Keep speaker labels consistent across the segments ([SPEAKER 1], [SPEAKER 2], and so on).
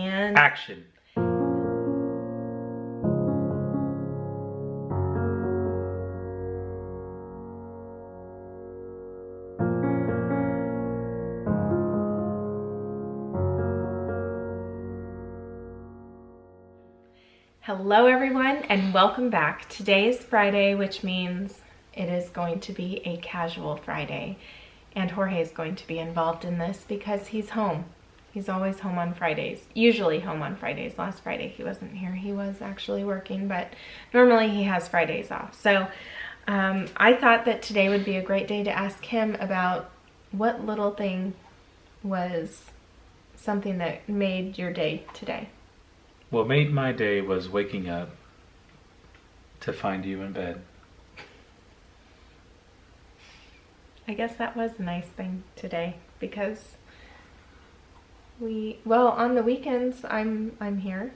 [SPEAKER 1] and
[SPEAKER 2] action.
[SPEAKER 1] Hello everyone and welcome back. Today is Friday, which means it is going to be a casual Friday. And Jorge is going to be involved in this because he's home. He's always home on Fridays, usually home on Fridays. Last Friday he wasn't here, he was actually working, but normally he has Fridays off. So I thought that today would be a great day to ask him about what little thing was something that made your day today.
[SPEAKER 2] What made my day was waking up to find you in bed.
[SPEAKER 1] I guess that was a nice thing today because well, on the weekends I'm here.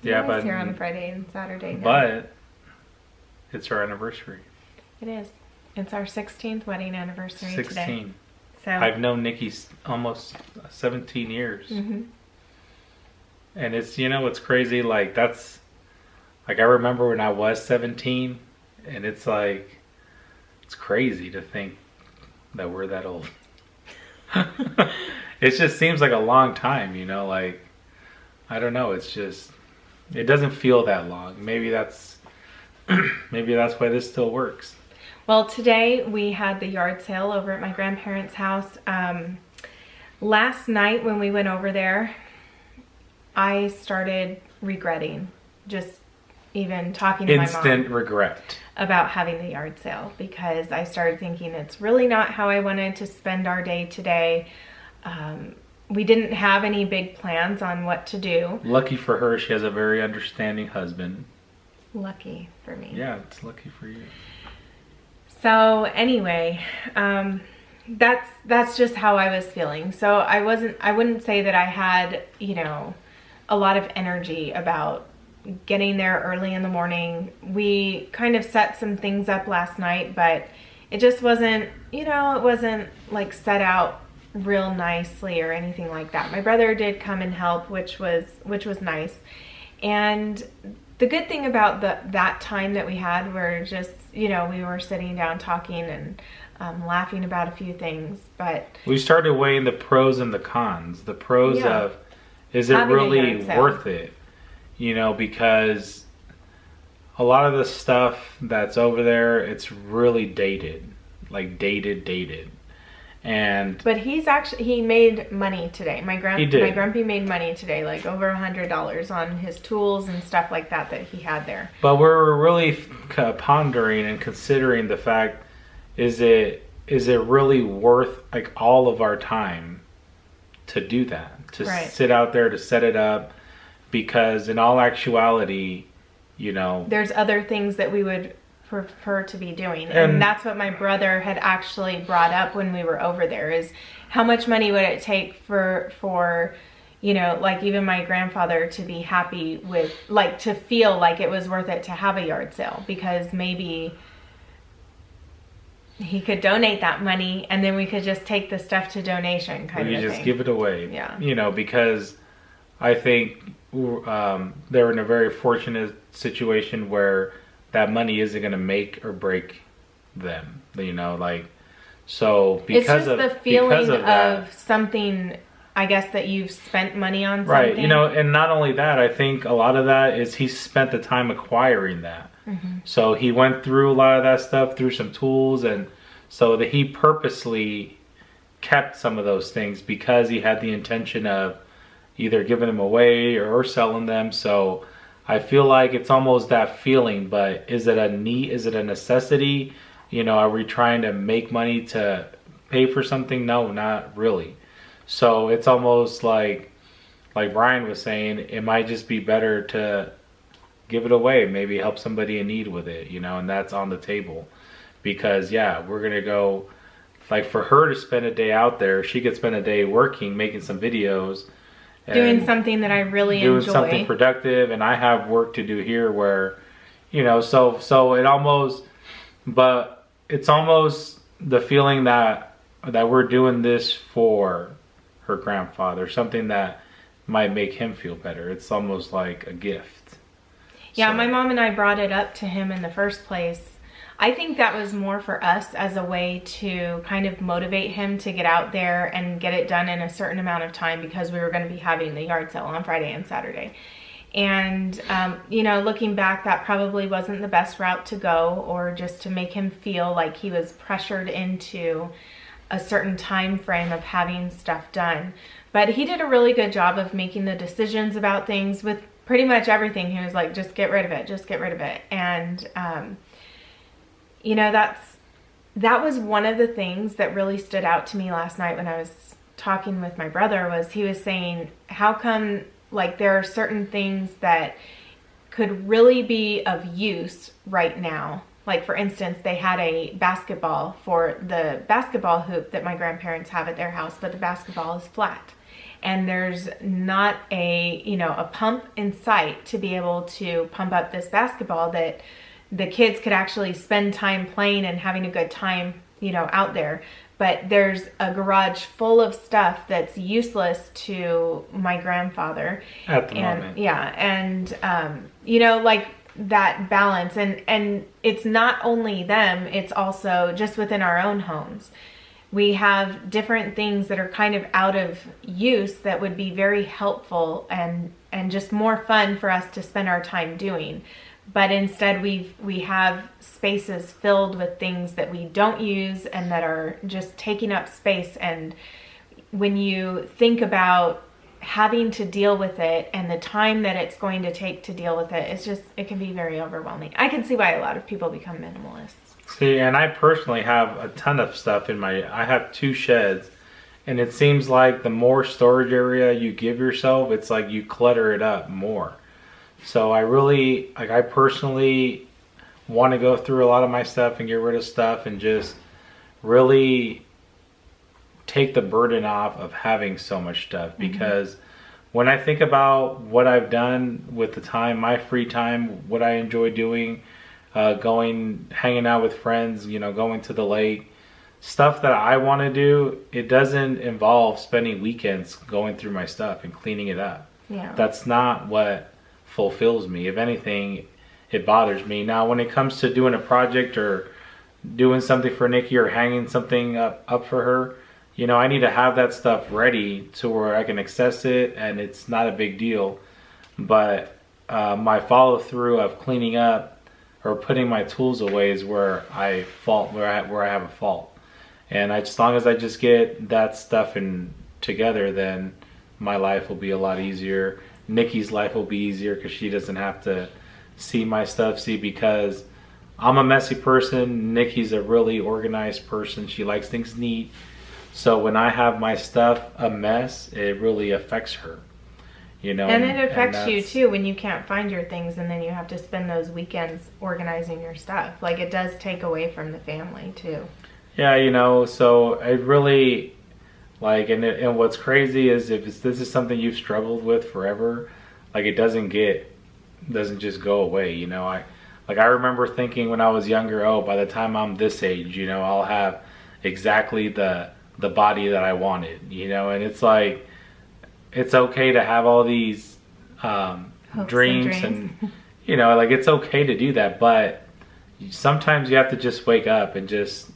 [SPEAKER 2] Yeah,
[SPEAKER 1] but here on Friday and Saturday. Now.
[SPEAKER 2] But it's our anniversary.
[SPEAKER 1] It is. It's our 16th wedding anniversary
[SPEAKER 2] 16.
[SPEAKER 1] Today. So
[SPEAKER 2] I've known Nikki almost 17 years.
[SPEAKER 1] Mm-hmm.
[SPEAKER 2] And it's, you know, it's crazy. Like, that's, like, I remember when I was 17, and it's like, it's crazy to think that we're that old. It just seems like a long time, you know, like, I don't know. It's just, it doesn't feel that long. Maybe that's why this still works.
[SPEAKER 1] Well, today we had the yard sale over at my grandparents' house. Last night when we went over there, I started regretting just even talking to my mom.
[SPEAKER 2] Instant regret.
[SPEAKER 1] About having the yard sale because I started thinking it's really not how I wanted to spend our day today. We didn't have any big plans on what to do. Lucky
[SPEAKER 2] for her, she has a very understanding husband.
[SPEAKER 1] Lucky for me.
[SPEAKER 2] Yeah, it's lucky for you.
[SPEAKER 1] So anyway, that's just how I was feeling. So I wouldn't say that I had, you know, a lot of energy about getting there early in the morning. We kind of set some things up last night, but it just wasn't, you know, it wasn't like set out real nicely or anything like that. My brother did come and help, which was nice. And the good thing about that time that we had were just, you know, we were sitting down talking and laughing about a few things, but
[SPEAKER 2] we started weighing the pros and the cons. The pros of, is it really worth it? You know, because a lot of the stuff that's over there, it's really dated. Like dated. But he made money today. My grandpa made money today, like over $100 on his tools and stuff like that he had there. But we're really pondering and considering the fact, is it really worth like all of our time to do that? To sit out there, to set it up, because in all actuality, you know, there's other things that we would prefer to be doing, and that's what my brother had actually brought up when we were over there, is how much money would it take for you know, like even my grandfather to be happy with, like, to feel like it was worth it to have a yard sale, because maybe he could donate that money and then we could just take the stuff to donation kind of thing. You just give it away. Yeah. You know, because I think they're in a very fortunate situation where that money isn't going to make or break them. You know, like, so because of the feeling of something, I guess, that you've spent money on something. Right. You know, and not only that, I think a lot of that is he spent the time acquiring that. Mm-hmm. So he went through a lot of that stuff, through some tools, and so that he purposely kept some of those things because he had the intention of either giving them away or selling them. So I feel like it's almost that feeling, but is it a need? Is it a necessity? You know, are we trying to make money to pay for something? No, not really. So it's almost like Brian was saying, it might just be better to give it away, maybe help somebody in need with it, you know, and that's on the table. Because yeah, we're gonna go, like, for her to spend a day out there, she could spend a day working, making some videos, doing something that I really enjoy, doing something productive, and I have work to do here where, you know, so it almost, but it's almost the feeling that we're doing this for her grandfather, something that might make him feel better. It's almost like a gift.
[SPEAKER 1] Yeah, so my mom and I brought it up to him in the first place. I think that was more for us as a way to kind of motivate him to get out there and get it done in a certain amount of time, because we were going to be having the yard sale on Friday and Saturday. And, you know, looking back, that probably wasn't the best route to go, or just to make him feel like he was pressured into a certain time frame of having stuff done. But he did a really good job of making the decisions about things with pretty much everything. He was like, just get rid of it, just get rid of it. And, you know, that was one of the things that really stood out to me last night when I was talking with my brother. Was he was saying, how come, like, there are certain things that could really be of use right now. Like, for instance, they had a basketball for the basketball hoop that my grandparents have at their house, but the basketball is flat. And there's not a, you know, a pump in sight to be able to pump up this basketball that the kids could actually spend time playing and having a good time, you know, out there. But there's a garage full of stuff that's useless to my grandfather.
[SPEAKER 2] At the moment.
[SPEAKER 1] Yeah, and, you know, like that balance. And it's not only them, it's also just within our own homes. We have different things that are kind of out of use that would be very helpful and just more fun for us to spend our time doing. But instead we have spaces filled with things that we don't use and that are just taking up space. And when you think about having to deal with it and the time that it's going to take to deal with it, it can be very overwhelming. I can see why a lot of people become minimalists.
[SPEAKER 2] See, and I personally have a ton of stuff I have 2 sheds, and it seems like the more storage area you give yourself, it's like you clutter it up more. So I personally want to go through a lot of my stuff and get rid of stuff and just really take the burden off of having so much stuff. Because when I think about what I've done with the time, my free time, what I enjoy doing, hanging out with friends, you know, going to the lake, stuff that I want to do, it doesn't involve spending weekends going through my stuff and cleaning it up.
[SPEAKER 1] Yeah.
[SPEAKER 2] That's not what fulfills me. If anything, it bothers me. Now, when it comes to doing a project or doing something for Nikki or hanging something up for her, you know, I need to have that stuff ready to where I can access it and it's not a big deal. But my follow through of cleaning up or putting my tools away is where I have a fault. And as long as I just get that stuff together, then my life will be a lot easier. Nikki's life will be easier because she doesn't have to see my stuff. Because I'm a messy person, Nikki's a really organized person. She likes things neat. So when I have my stuff a mess, it really affects her. You know,
[SPEAKER 1] and it affects you too when you can't find your things and then you have to spend those weekends organizing your stuff. Like, it does take away from the family too. Yeah,
[SPEAKER 2] you know, so it really, like, and what's crazy is if this is something you've struggled with forever, like, it doesn't just go away. You know, I remember thinking when I was younger, oh, by the time I'm this age, you know, I'll have exactly the body that I wanted, you know. And it's like, it's okay to have all these dreams and you know, like, it's okay to do that, but sometimes you have to just wake up and just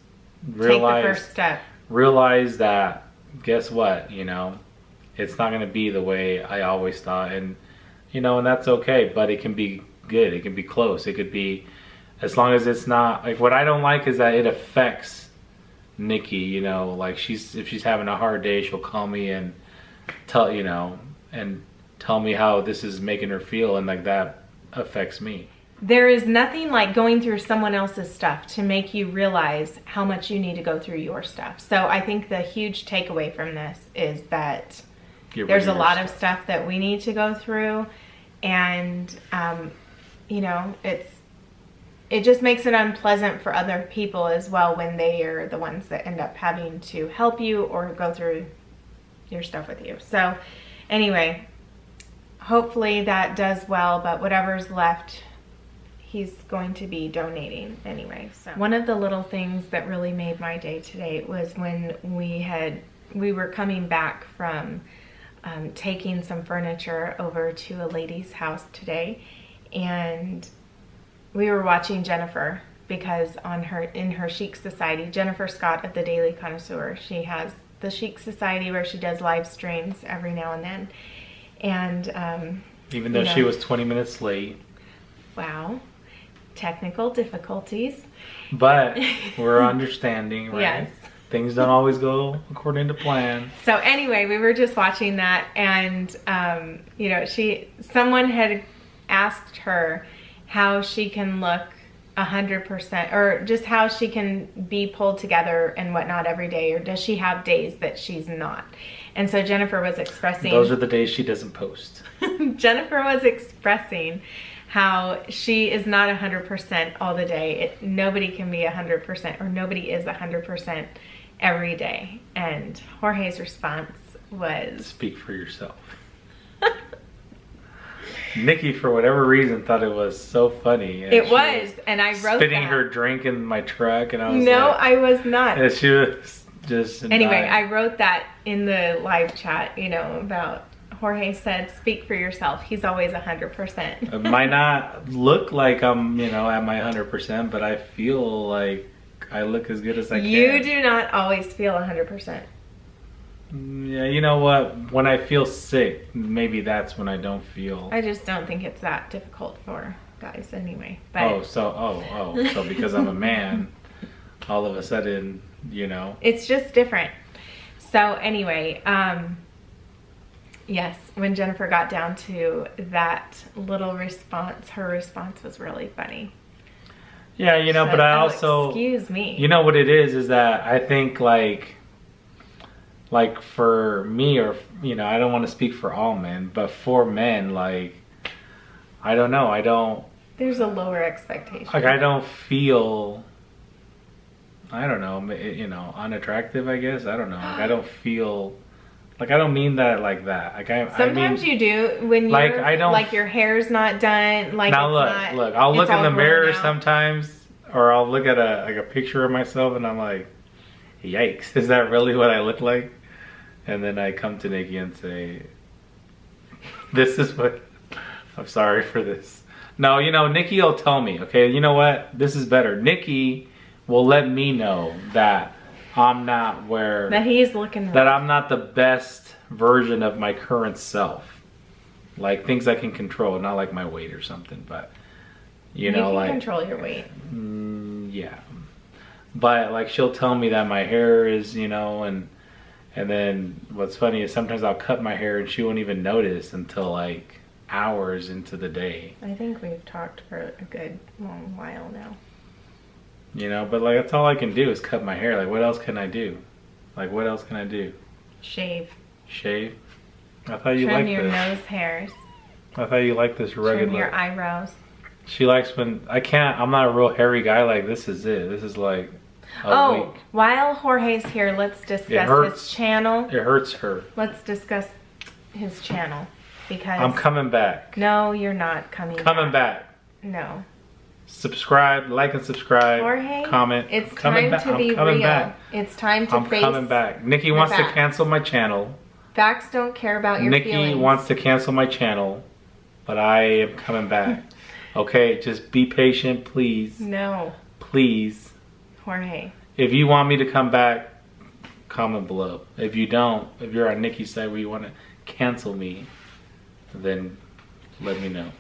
[SPEAKER 2] realize,
[SPEAKER 1] take the first step.
[SPEAKER 2] Realize that, guess what, you know, it's not going to be the way I always thought. And you know, and that's okay, but it can be good, it can be close, it could be, as long as it's not, like, what I don't like is that it affects Nikki, you know. Like, if she's having a hard day, she'll call me and tell me how this is making her feel, and like, that affects me.
[SPEAKER 1] There is nothing like going through someone else's stuff to make you realize how much you need to go through your stuff. So I think the huge takeaway from this is that there's a lot of stuff that we need to go through, and you know, it just makes it unpleasant for other people as well when they are the ones that end up having to help you or go through your stuff with you. So anyway, hopefully that does well, but whatever's left, he's going to be donating anyway. So one of the little things that really made my day today was when we were coming back from taking some furniture over to a lady's house today, and we were watching Jennifer, because in her Chic Society, Jennifer Scott of the Daily Connoisseur, she has the Chic Society where she does live streams every now and then. And
[SPEAKER 2] even though she was 20 minutes late.
[SPEAKER 1] Wow. Technical difficulties. But
[SPEAKER 2] we're understanding, right?
[SPEAKER 1] Yes.
[SPEAKER 2] Things don't always go according to plan.
[SPEAKER 1] So anyway, we were just watching that, and you know, someone had asked her how she can look 100%, or just how she can be pulled together and whatnot every day, or does she have days that she's not? And so Jennifer was expressing,
[SPEAKER 2] those are the days she doesn't post.
[SPEAKER 1] Jennifer was expressing how she is not 100% all the day. Nobody can be 100%, or nobody is 100% every day. And Jorge's response was,
[SPEAKER 2] speak for yourself. Nikki, for whatever reason, thought it was so funny.
[SPEAKER 1] It was, and I wrote
[SPEAKER 2] spitting her drink in my truck, and I was
[SPEAKER 1] no,
[SPEAKER 2] like,
[SPEAKER 1] I was not.
[SPEAKER 2] And she was just
[SPEAKER 1] anyway, I wrote that in the live chat, you know, about Jorge said, speak for yourself. He's always 100%.
[SPEAKER 2] It might not look like I'm, you know, at my 100%, but I feel like I look as good as I can.
[SPEAKER 1] You do not always feel 100%.
[SPEAKER 2] Yeah, you know what? When I feel sick, maybe that's when I don't feel.
[SPEAKER 1] I just don't think it's that difficult for guys anyway. But
[SPEAKER 2] so because I'm a man, all of a sudden, you know.
[SPEAKER 1] It's just different. So anyway, yes, when Jennifer got down to that little response, her response was really funny.
[SPEAKER 2] Yeah, you know, but I also,
[SPEAKER 1] excuse me.
[SPEAKER 2] You know what it is that I think like for me, or, you know, I don't want to speak for all men, but for men, like, I don't know,
[SPEAKER 1] there's a lower expectation.
[SPEAKER 2] Like, I don't feel, I don't know, you know, unattractive, I guess. I don't know. Like, I don't feel, like, I don't mean that like that. Like,
[SPEAKER 1] Sometimes
[SPEAKER 2] I mean,
[SPEAKER 1] you do when you're,
[SPEAKER 2] like, I don't,
[SPEAKER 1] like, your hair's not done. Like,
[SPEAKER 2] now look, I'll look in the mirror sometimes, or I'll look at a picture of myself, and I'm like, yikes, is that really what I look like? And then I come to Nikki and say, this is what, I'm sorry for this. No, you know, Nikki will tell me, okay, you know what? This is better. Nikki will let me know that I'm not where,
[SPEAKER 1] that he's looking
[SPEAKER 2] that I'm not the best version of my current self. Like, things I can control, not like my weight or something, but, you know,
[SPEAKER 1] can
[SPEAKER 2] like,
[SPEAKER 1] control your weight.
[SPEAKER 2] Yeah. But, like, she'll tell me that my hair is, you know, and then what's funny is sometimes I'll cut my hair and she won't even notice until like hours into the day.
[SPEAKER 1] I think we've talked for a good long while now.
[SPEAKER 2] You know, but like, that's all I can do is cut my hair. Like, what else can I do? Like, what else can I do?
[SPEAKER 1] Shave.
[SPEAKER 2] Shave? I thought you liked this.
[SPEAKER 1] Trim your nose hairs.
[SPEAKER 2] I thought you liked this rugged look.
[SPEAKER 1] Trim your eyebrows.
[SPEAKER 2] She likes when, I'm not a real hairy guy. Like, this is it. This is like week.
[SPEAKER 1] While Jorge's here, let's discuss his channel.
[SPEAKER 2] It hurts her.
[SPEAKER 1] Let's discuss his channel, because
[SPEAKER 2] I'm coming back.
[SPEAKER 1] No, you're not coming
[SPEAKER 2] back.
[SPEAKER 1] No.
[SPEAKER 2] Subscribe, like and subscribe.
[SPEAKER 1] Jorge,
[SPEAKER 2] comment.
[SPEAKER 1] It's time to be real.
[SPEAKER 2] Back.
[SPEAKER 1] It's time to face.
[SPEAKER 2] I'm coming back. Nikki wants to cancel my channel.
[SPEAKER 1] Facts don't care about your feelings.
[SPEAKER 2] Nikki wants to cancel my channel, but I am coming back. Okay, just be patient, please.
[SPEAKER 1] No.
[SPEAKER 2] Please.
[SPEAKER 1] Jorge.
[SPEAKER 2] If you want me to come back, comment below. If you don't, if you're on Nikki's side where you want to cancel me, then let me know.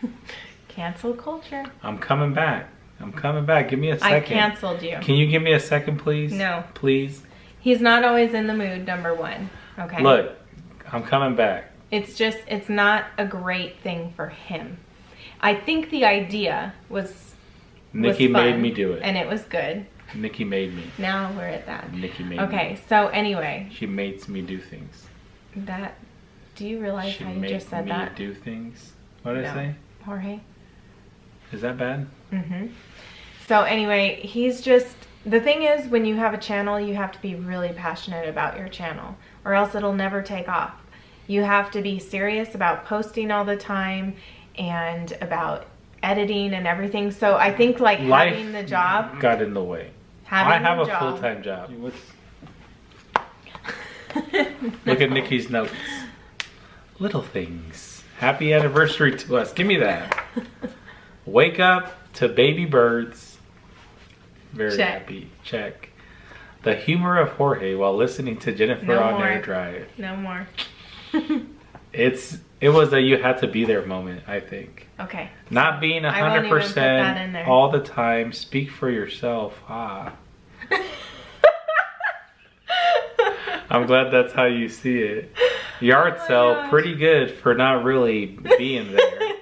[SPEAKER 1] Cancel culture.
[SPEAKER 2] I'm coming back. I'm coming back. Give me a second.
[SPEAKER 1] I canceled you.
[SPEAKER 2] Can you give me a second, please?
[SPEAKER 1] No.
[SPEAKER 2] Please?
[SPEAKER 1] He's not always in the mood, number one. Okay?
[SPEAKER 2] Look, I'm coming back.
[SPEAKER 1] It's not a great thing for him. I think the idea was
[SPEAKER 2] Nikki
[SPEAKER 1] fun,
[SPEAKER 2] made me do it.
[SPEAKER 1] And it was good.
[SPEAKER 2] Nikki made me.
[SPEAKER 1] Now we're at that.
[SPEAKER 2] Nikki made me.
[SPEAKER 1] Okay, so anyway.
[SPEAKER 2] She makes me do things.
[SPEAKER 1] Do you realize how you just said that?
[SPEAKER 2] She makes me do things. What did I say?
[SPEAKER 1] Jorge.
[SPEAKER 2] Is that bad?
[SPEAKER 1] Mm-hmm. So anyway, the thing is, when you have a channel, you have to be really passionate about your channel, or else it'll never take off. You have to be serious about posting all the time and about editing and everything. So I think like having the job
[SPEAKER 2] got in the way. I have a full-time job. Look at Nikki's notes. little things. Happy anniversary to us. Give me that. Wake up to baby birds. Very happy. Check. The humor of Jorge while listening to Jennifer on Air Drive.
[SPEAKER 1] No more.
[SPEAKER 2] It was a you had to be there moment, I think.
[SPEAKER 1] Okay.
[SPEAKER 2] Not being 100% all the time. Speak for yourself. I'm glad that's how you see it. Yard sale, pretty good for not really being there.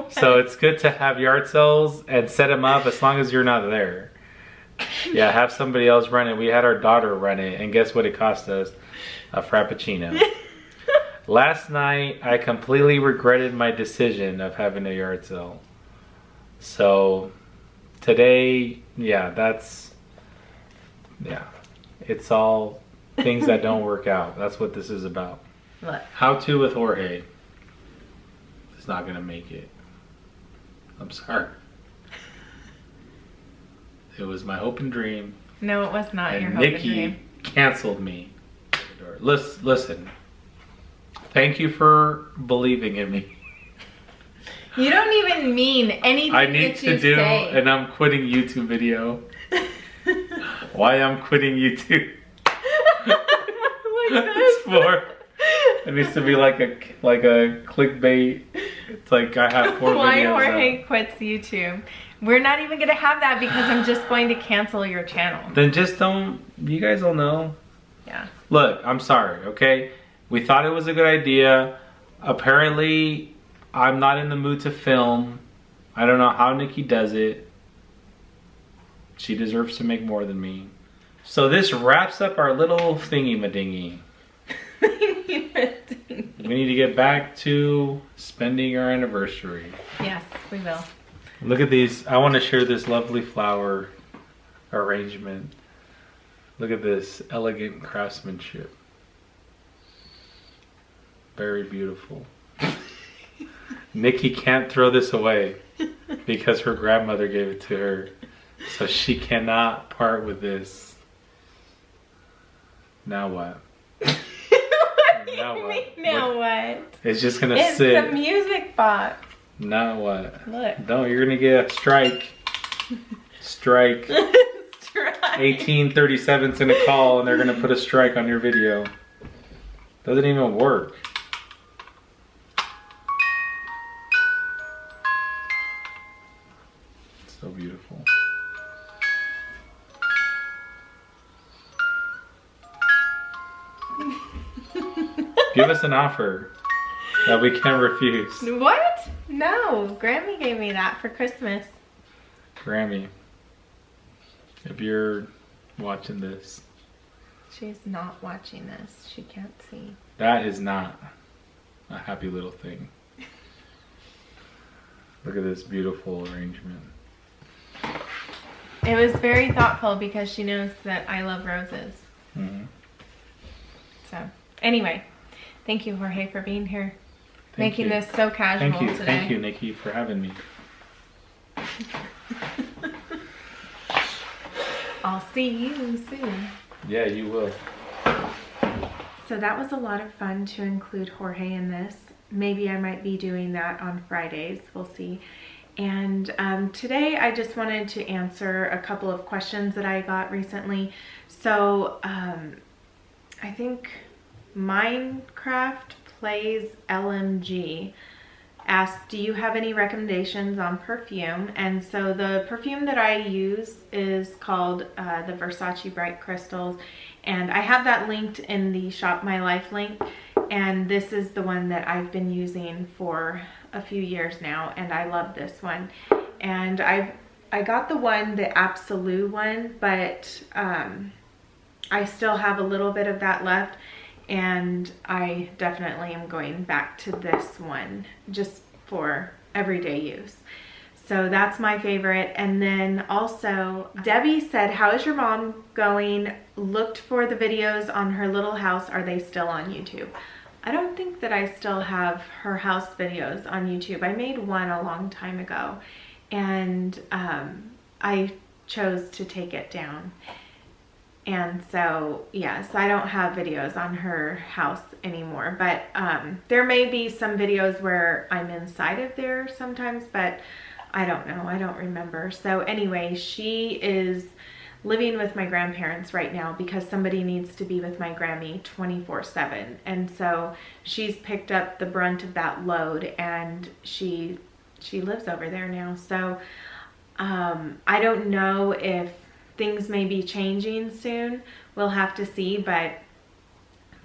[SPEAKER 2] So it's good to have yard sales and set them up as long as you're not there. Yeah, have somebody else run it. We had our daughter run it, and guess what it cost us? A Frappuccino. Last night, I completely regretted my decision of having a yard sale. So today, it's all things that don't work out. That's what this is about.
[SPEAKER 1] What?
[SPEAKER 2] How to with Jorge. It's not gonna make it. I'm sorry. It was my hope and dream.
[SPEAKER 1] No, it was not your hope and dream.
[SPEAKER 2] Nikki canceled me. Listen. Thank you for believing in me.
[SPEAKER 1] You don't even mean anything
[SPEAKER 2] I need to do, and I'm quitting YouTube video. Why I'm quitting YouTube? It's for. It needs to be like a clickbait. It's like I have 4 videos.
[SPEAKER 1] Why Jorge quits YouTube? We're not even gonna have that because I'm just going to cancel your channel.
[SPEAKER 2] Then just don't. You guys will know.
[SPEAKER 1] Yeah.
[SPEAKER 2] Look, I'm sorry. Okay, we thought it was a good idea. Apparently, I'm not in the mood to film. I don't know how Nikki does it. She deserves to make more than me. So this wraps up our little thingy-ma-dingy. We need to get back to spending our anniversary.
[SPEAKER 1] Yes, we will.
[SPEAKER 2] Look at these. I want to share this lovely flower arrangement. Look at this elegant craftsmanship. Very beautiful. Nikki can't throw this away because her grandmother gave it to her. So she cannot part with this. Now what?
[SPEAKER 1] Now what?
[SPEAKER 2] It's just gonna sit.
[SPEAKER 1] It's a music box.
[SPEAKER 2] Now what?
[SPEAKER 1] Look.
[SPEAKER 2] No, you're gonna get a strike. Strike. 1837's gonna call and they're gonna put a strike on your video. Doesn't even work. So beautiful. Give us an offer that we can't refuse.
[SPEAKER 1] What? No, Grammy gave me that for Christmas.
[SPEAKER 2] Grammy, if you're watching this.
[SPEAKER 1] She's not watching this. She can't see.
[SPEAKER 2] That is not a happy little thing. Look at this beautiful arrangement.
[SPEAKER 1] It was very thoughtful because she knows that I love roses.
[SPEAKER 2] Mm-hmm.
[SPEAKER 1] So, anyway, thank you, Jorge, for being here. Making this so casual today.
[SPEAKER 2] Thank you, Nikki, for having me.
[SPEAKER 1] I'll see you soon.
[SPEAKER 2] Yeah, you will.
[SPEAKER 1] So that was a lot of fun to include Jorge in this. Maybe I might be doing that on Fridays. We'll see. And today I just wanted to answer a couple of questions that I got recently. So I think Minecraft Plays LMG asked, do you have any recommendations on perfume? And so the perfume that I use is called the Versace Bright Crystals, and I have that linked in the Shop My Life link, and this is the one that I've been using for a few years now, and I love this one. And I got the one, the Absolute one, but I still have a little bit of that left, and I definitely am going back to this one just for everyday use. So that's my favorite. And then also Debbie said, how is your mom going? Looked for the videos on her little house. Are they still on YouTube? I don't think that I still have her house videos on YouTube. I made one a long time ago, and I chose to take it down. And so, yes, I don't have videos on her house anymore, but there may be some videos where I'm inside of there sometimes, but I don't know. I don't remember. So anyway, she is living with my grandparents right now because somebody needs to be with my Grammy 24/7. And so she's picked up the brunt of that load, and she lives over there now. So I don't know if things may be changing soon. We'll have to see, but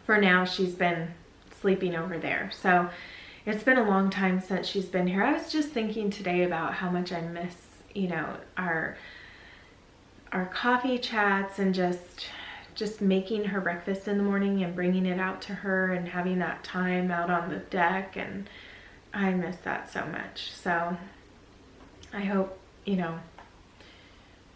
[SPEAKER 1] for now she's been sleeping over there. So it's been a long time since she's been here. I was just thinking today about how much I miss, you know, our coffee chats and just making her breakfast in the morning and bringing it out to her and having that time out on the deck, and I miss that so much. So I hope, you know,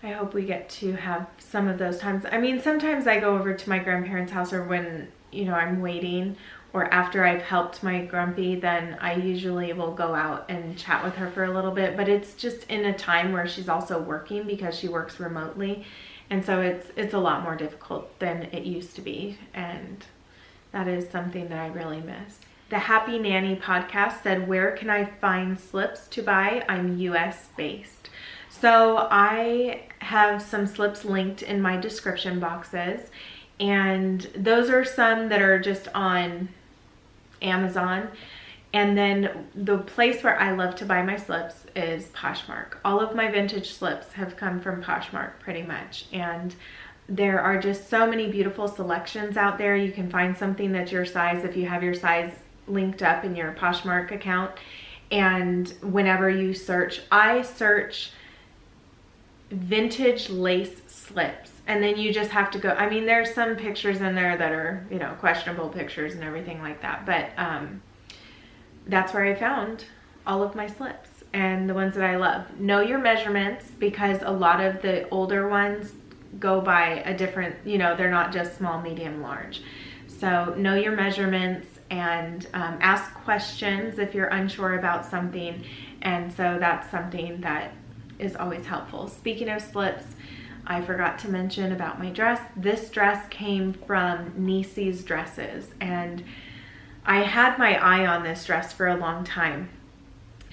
[SPEAKER 1] I hope we get to have some of those times. I mean, sometimes I go over to my grandparents' house, or when, you know, I'm waiting, or after I've helped my grumpy, then I usually will go out and chat with her for a little bit. But it's just in a time where she's also working because she works remotely. And so it's a lot more difficult than it used to be. And that is something that I really miss. The Happy Nanny podcast said, where can I find slips to buy? I'm US based. So I have some slips linked in my description boxes, and those are some that are just on Amazon. And then the place where I love to buy my slips is Poshmark. All of my vintage slips have come from Poshmark pretty much. And there are just so many beautiful selections out there. You can find something that's your size if you have your size linked up in your Poshmark account. And whenever you search, I search vintage lace slips, and then you just have to go. I mean, there's some pictures in there that are, you know, questionable pictures and everything like that, but that's where I found all of my slips and the ones that I love. Know your measurements, because a lot of the older ones go by a different, you know, they're not just small, medium, large. So know your measurements and ask questions if you're unsure about something. And so that's something that is always helpful. Speaking of slips, I forgot to mention about my dress. This dress came from NeeSee's Dresses, and I had my eye on this dress for a long time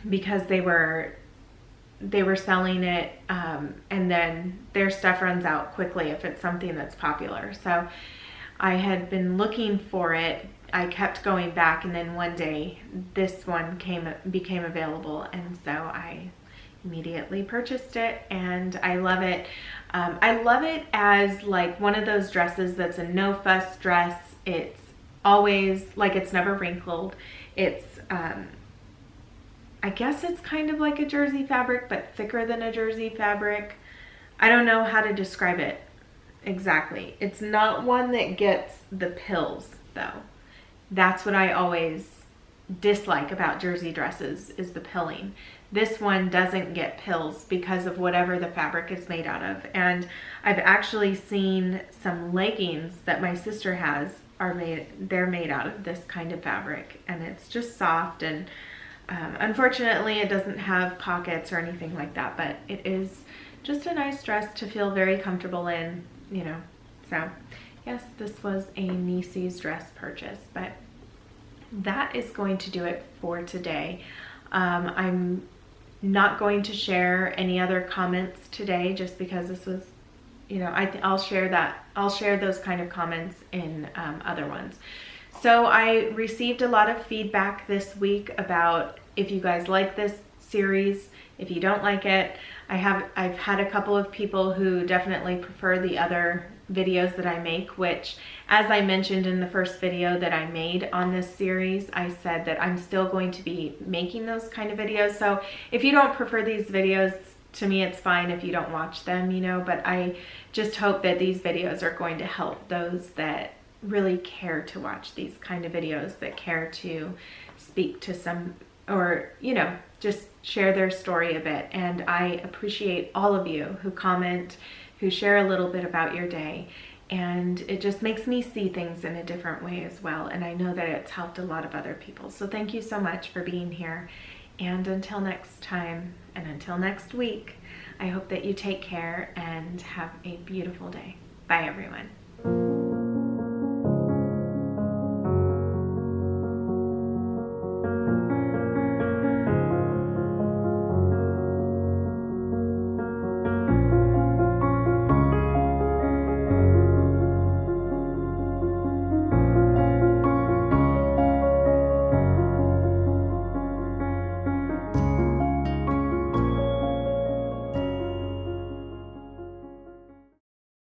[SPEAKER 1] because they were selling it, and then their stuff runs out quickly if it's something that's popular. So I had been looking for it. I kept going back, and then one day this one became available, and so I immediately purchased it, and I love it. I love it as like one of those dresses that's a no fuss dress. It's always like, it's never wrinkled. It's I guess it's kind of like a jersey fabric, but thicker than a jersey fabric. I don't know how to describe it exactly. It's not one that gets the pills though. That's what I always dislike about jersey dresses, is the pilling. This one doesn't get pills because of whatever the fabric is made out of. And I've actually seen some leggings that my sister has they're made out of this kind of fabric, and it's just soft, and unfortunately it doesn't have pockets or anything like that, but it is just a nice dress to feel very comfortable in, you know. So yes, this was a NeeSee's dress purchase, but that is going to do it for today. I'm not going to share any other comments today, just because this was, you know, I'll share those kind of comments in other ones. So I received a lot of feedback this week about if you guys like this series, if you don't like it. I've had a couple of people who definitely prefer the other videos that I make, which, as I mentioned in the first video that I made on this series, I said that I'm still going to be making those kind of videos. So if you don't prefer these videos, to me it's fine if you don't watch them, you know, but I just hope that these videos are going to help those that really care to watch these kind of videos, that care to speak to some, or, you know, just share their story a bit. And I appreciate all of you who comment, who share a little bit about your day, and it just makes me see things in a different way as well. And I know that it's helped a lot of other people. So thank you so much for being here. And until next time, and until next week, I hope that you take care and have a beautiful day. Bye, everyone.